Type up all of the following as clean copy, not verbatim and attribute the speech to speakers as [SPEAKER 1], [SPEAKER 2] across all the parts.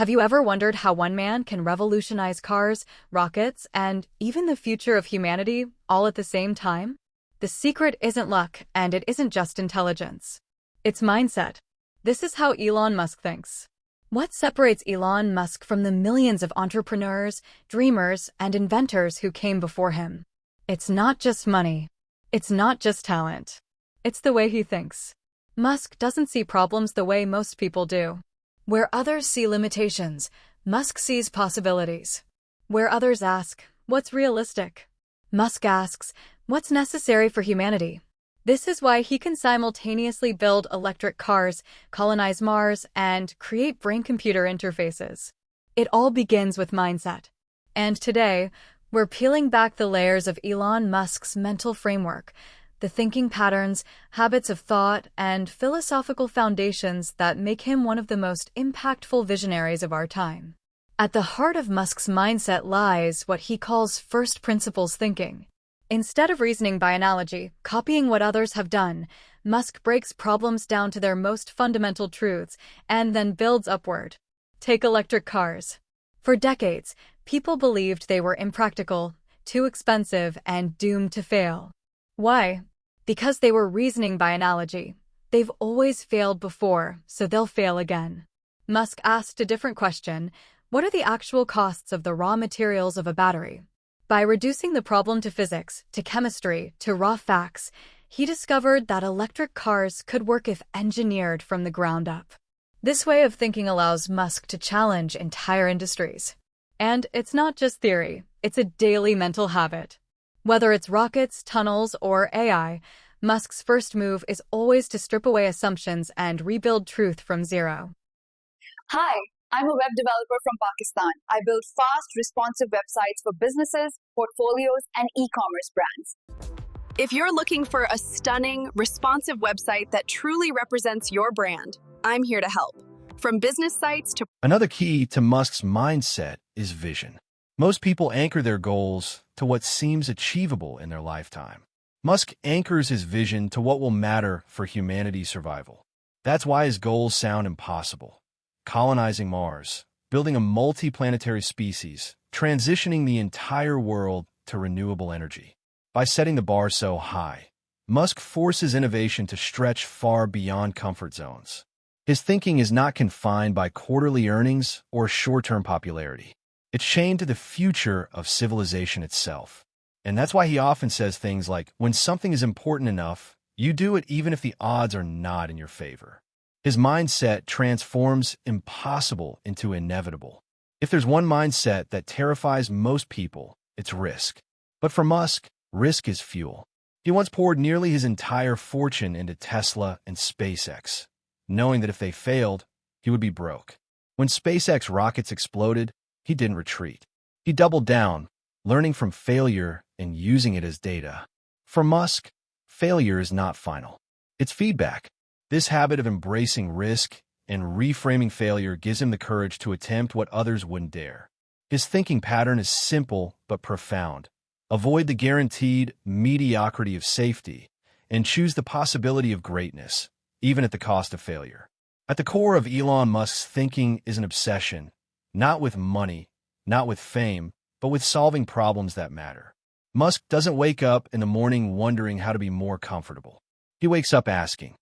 [SPEAKER 1] Have you ever wondered how one man can revolutionize cars, rockets, and even the future of humanity all at the same time? The secret isn't luck, and it isn't just intelligence. It's mindset. This is how Elon Musk thinks. What separates Elon Musk from the millions of entrepreneurs, dreamers, and inventors who came before him? It's not just money. It's not just talent. It's the way he thinks. Musk doesn't see problems the way most people do. Where others see limitations, Musk sees possibilities. Where others ask, what's realistic? Musk asks, what's necessary for humanity? This is why he can simultaneously build electric cars, colonize Mars, and create brain-computer interfaces. It all begins with mindset. And today, we're peeling back the layers of Elon Musk's mental framework, the thinking patterns, habits of thought, and philosophical foundations that make him one of the most impactful visionaries of our time. At the heart of Musk's mindset lies what he calls first principles thinking. Instead of reasoning by analogy, copying what others have done, Musk breaks problems down to their most fundamental truths and then builds upward. Take electric cars. For decades, people believed they were impractical, too expensive, and doomed to fail. Why? Because they were reasoning by analogy. They've always failed before, so they'll fail again. Musk asked a different question: what are the actual costs of the raw materials of a battery? By reducing the problem to physics, to chemistry, to raw facts, he discovered that electric cars could work if engineered from the ground up. This way of thinking allows Musk to challenge entire industries. And it's not just theory, it's a daily mental habit. Whether it's rockets, tunnels, or AI, Musk's first move is always to strip away assumptions and rebuild truth from zero.
[SPEAKER 2] Hi, I'm a web developer from Pakistan. I build fast, responsive websites for businesses, portfolios, and e-commerce brands.
[SPEAKER 3] If you're looking for a stunning, responsive website that truly represents your brand, I'm here to help. From business sites to...
[SPEAKER 4] Another key to Musk's mindset is vision. Most people anchor their goals to what seems achievable in their lifetime. Musk anchors his vision to what will matter for humanity's survival. That's why his goals sound impossible. Colonizing Mars, building a multi-planetary species, transitioning the entire world to renewable energy. By setting the bar so high, Musk forces innovation to stretch far beyond comfort zones. His thinking is not confined by quarterly earnings or short-term popularity. It's chained to the future of civilization itself. And that's why he often says things like, when something is important enough, you do it even if the odds are not in your favor. His mindset transforms impossible into inevitable. If there's one mindset that terrifies most people, it's risk. But for Musk, risk is fuel. He once poured nearly his entire fortune into Tesla and SpaceX, knowing that if they failed, he would be broke. When SpaceX rockets exploded, he didn't retreat. He doubled down, learning from failure and using it as data. For Musk, failure is not final. It's feedback. This habit of embracing risk and reframing failure gives him the courage to attempt what others wouldn't dare. His thinking pattern is simple but profound. Avoid the guaranteed mediocrity of safety and choose the possibility of greatness, even at the cost of failure. At the core of Elon Musk's thinking is an obsession, not with money, not with fame, but with solving problems that matter. Musk doesn't wake up in the morning wondering how to be more comfortable. He wakes up asking,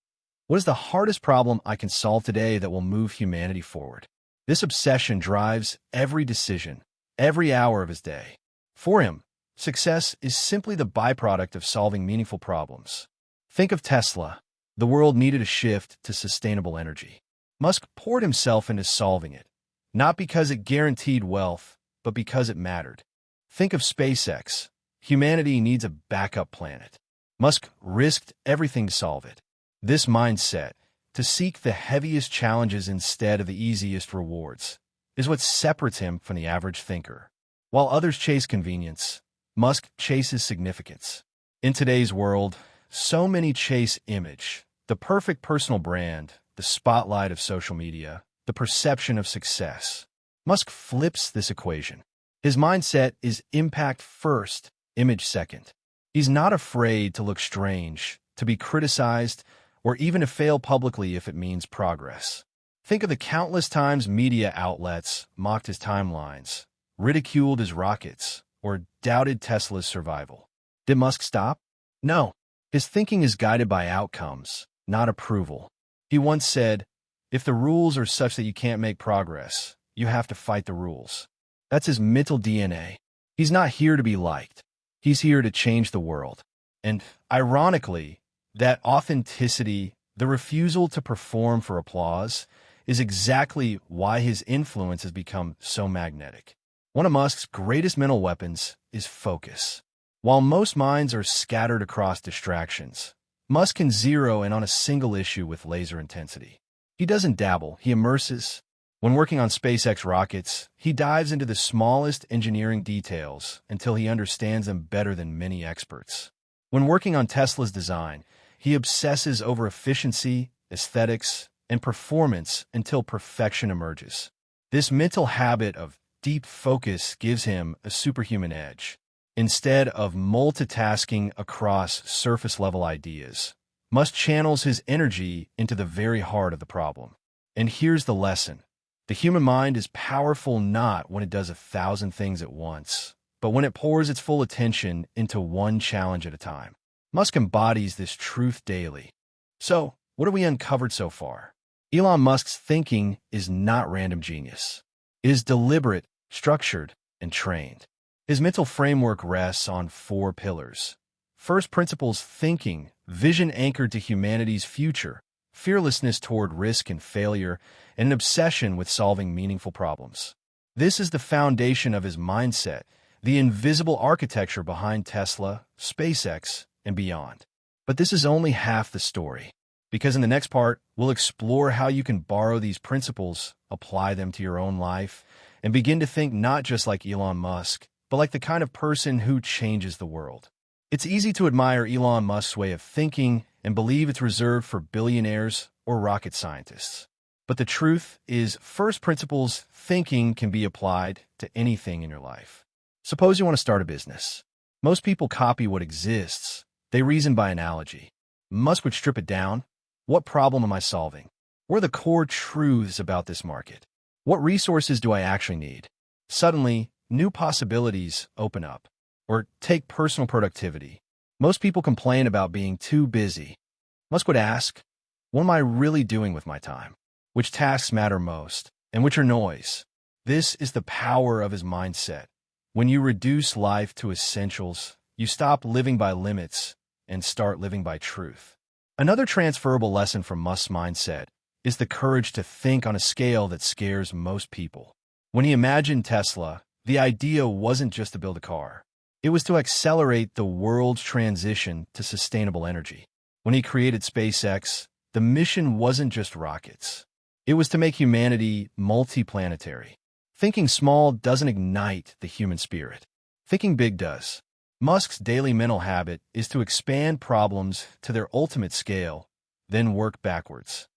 [SPEAKER 4] what is the hardest problem I can solve today that will move humanity forward? This obsession drives every decision, every hour of his day. For him, success is simply the byproduct of solving meaningful problems. Think of Tesla. The world needed a shift to sustainable energy. Musk poured himself into solving it, not because it guaranteed wealth, but because it mattered. Think of SpaceX. Humanity needs a backup planet. Musk risked everything to solve it. This mindset, to seek the heaviest challenges instead of the easiest rewards, is what separates him from the average thinker. While others chase convenience, Musk chases significance. In today's world, so many chase image, the perfect personal brand, the spotlight of social media, the perception of success. Musk flips this equation. His mindset is impact first, image second. He's not afraid to look strange, to be criticized, or even to fail publicly if it means progress. Think of the countless times media outlets mocked his timelines, ridiculed his rockets, or doubted Tesla's survival. Did Musk stop? No. His thinking is guided by outcomes, not approval. He once said, "If the rules are such that you can't make progress, you have to fight the rules." That's his mental DNA. He's not here to be liked. He's here to change the world. And ironically, that authenticity, the refusal to perform for applause, is exactly why his influence has become so magnetic. One of Musk's greatest mental weapons is focus. While most minds are scattered across distractions, Musk can zero in on a single issue with laser intensity. He doesn't dabble, he immerses. When working on SpaceX rockets, he dives into the smallest engineering details until he understands them better than many experts. When working on Tesla's design, he obsesses over efficiency, aesthetics, and performance until perfection emerges. This mental habit of deep focus gives him a superhuman edge. Instead of multitasking across surface-level ideas, Musk channels his energy into the very heart of the problem. And here's the lesson. The human mind is powerful not when it does 1,000 things at once, but when it pours its full attention into one challenge at a time. Musk embodies this truth daily. So, what have we uncovered so far? Elon Musk's thinking is not random genius. It is deliberate, structured, and trained. His mental framework rests on 4 pillars. First principles thinking, vision anchored to humanity's future, fearlessness toward risk and failure, and an obsession with solving meaningful problems. This is the foundation of his mindset, the invisible architecture behind Tesla, SpaceX, and beyond. But this is only half the story, because in the next part, we'll explore how you can borrow these principles, apply them to your own life, and begin to think not just like Elon Musk, but like the kind of person who changes the world. It's easy to admire Elon Musk's way of thinking and believe it's reserved for billionaires or rocket scientists. But the truth is, first principles thinking can be applied to anything in your life. Suppose you want to start a business. Most people copy what exists. They reason by analogy. Musk would strip it down. What problem am I solving? What are the core truths about this market? What resources do I actually need? Suddenly, new possibilities open up. Or take personal productivity. Most people complain about being too busy. Musk would ask, what am I really doing with my time? Which tasks matter most, and which are noise? This is the power of his mindset. When you reduce life to essentials, you stop living by limits and start living by truth. Another transferable lesson from Musk's mindset is the courage to think on a scale that scares most people. When he imagined Tesla, the idea wasn't just to build a car. It was to accelerate the world's transition to sustainable energy. When he created SpaceX, the mission wasn't just rockets. It was to make humanity multiplanetary. Thinking small doesn't ignite the human spirit. Thinking big does. Musk's daily mental habit is to expand problems to their ultimate scale, then work backwards.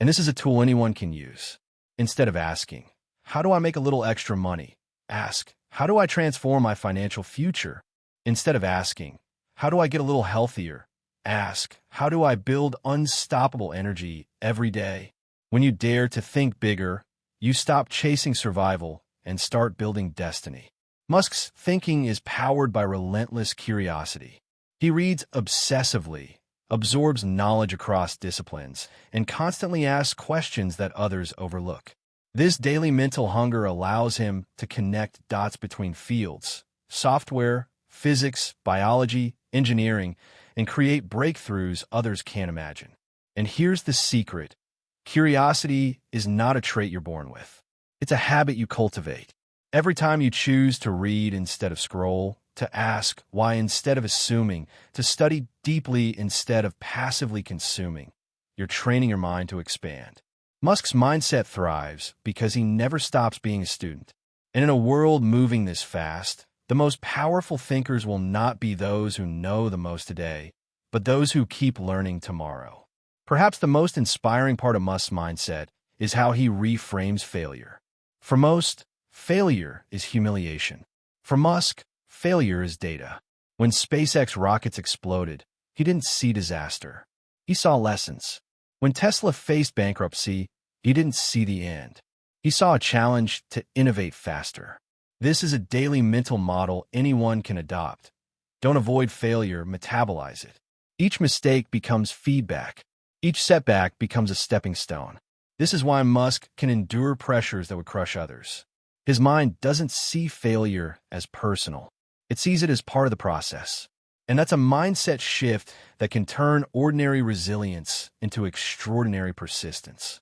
[SPEAKER 4] And this is a tool anyone can use. Instead of asking, how do I make a little extra money? Ask, how do I transform my financial future? Instead of asking, how do I get a little healthier? Ask, how do I build unstoppable energy every day? When you dare to think bigger, you stop chasing survival and start building destiny. Musk's thinking is powered by relentless curiosity. He reads obsessively, absorbs knowledge across disciplines, and constantly asks questions that others overlook. This daily mental hunger allows him to connect dots between fields, software, physics, biology, engineering, and create breakthroughs others can't imagine. And here's the secret. Curiosity is not a trait you're born with. It's a habit you cultivate. Every time you choose to read instead of scroll, to ask why instead of assuming, to study deeply instead of passively consuming, you're training your mind to expand. Musk's mindset thrives because he never stops being a student. And in a world moving this fast, the most powerful thinkers will not be those who know the most today, but those who keep learning tomorrow. Perhaps the most inspiring part of Musk's mindset is how he reframes failure. For most, failure is humiliation. For Musk, failure is data. When SpaceX rockets exploded, he didn't see disaster. He saw lessons. When Tesla faced bankruptcy, He didn't see the end. He saw a challenge to innovate faster. This is a daily mental model anyone can adopt. Don't avoid failure, metabolize it. Each mistake becomes feedback. Each setback becomes a stepping stone. This is why Musk can endure pressures that would crush others. His mind doesn't see failure as personal. It sees it as part of the process. And that's a mindset shift that can turn ordinary resilience into extraordinary persistence.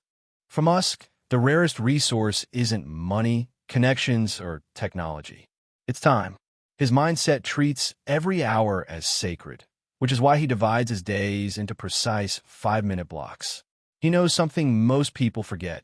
[SPEAKER 4] For Musk, the rarest resource isn't money, connections, or technology. It's time. His mindset treats every hour as sacred, which is why he divides his days into precise 5-minute blocks. He knows something most people forget.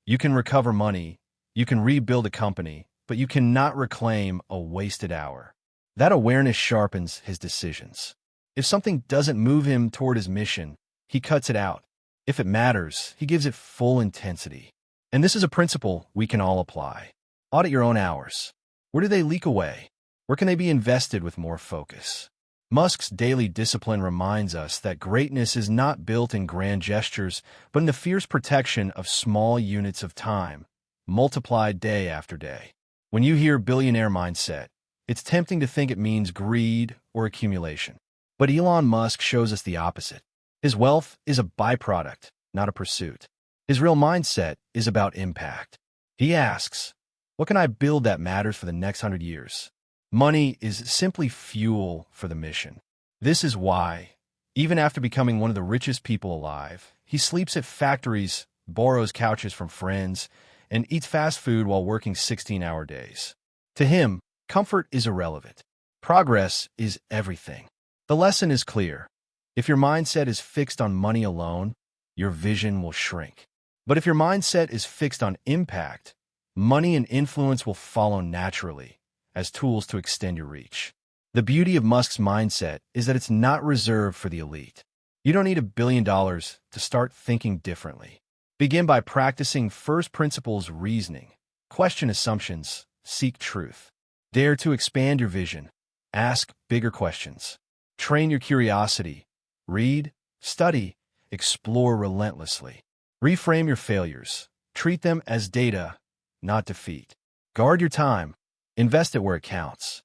[SPEAKER 4] You can recover money, you can rebuild a company, but you cannot reclaim a wasted hour. That awareness sharpens his decisions. If something doesn't move him toward his mission, he cuts it out. If it matters, he gives it full intensity. And this is a principle we can all apply. Audit your own hours. Where do they leak away? Where can they be invested with more focus? Musk's daily discipline reminds us that greatness is not built in grand gestures, but in the fierce protection of small units of time, multiplied day after day. When you hear billionaire mindset, it's tempting to think it means greed or accumulation. But Elon Musk shows us the opposite. His wealth is a byproduct, not a pursuit. His real mindset is about impact. He asks, what can I build that matters for the next 100 years? Money is simply fuel for the mission. This is why, even after becoming one of the richest people alive, he sleeps at factories, borrows couches from friends, and eats fast food while working 16-hour days. To him, comfort is irrelevant. Progress is everything. The lesson is clear. If your mindset is fixed on money alone, your vision will shrink. But if your mindset is fixed on impact, money and influence will follow naturally as tools to extend your reach. The beauty of Musk's mindset is that it's not reserved for the elite. You don't need $1 billion to start thinking differently. Begin by practicing first principles reasoning. Question assumptions. Seek truth. Dare to expand your vision. Ask bigger questions. Train your curiosity. Read, study, explore relentlessly. Reframe your failures. Treat them as data, not defeat. Guard your time. Invest it where it counts.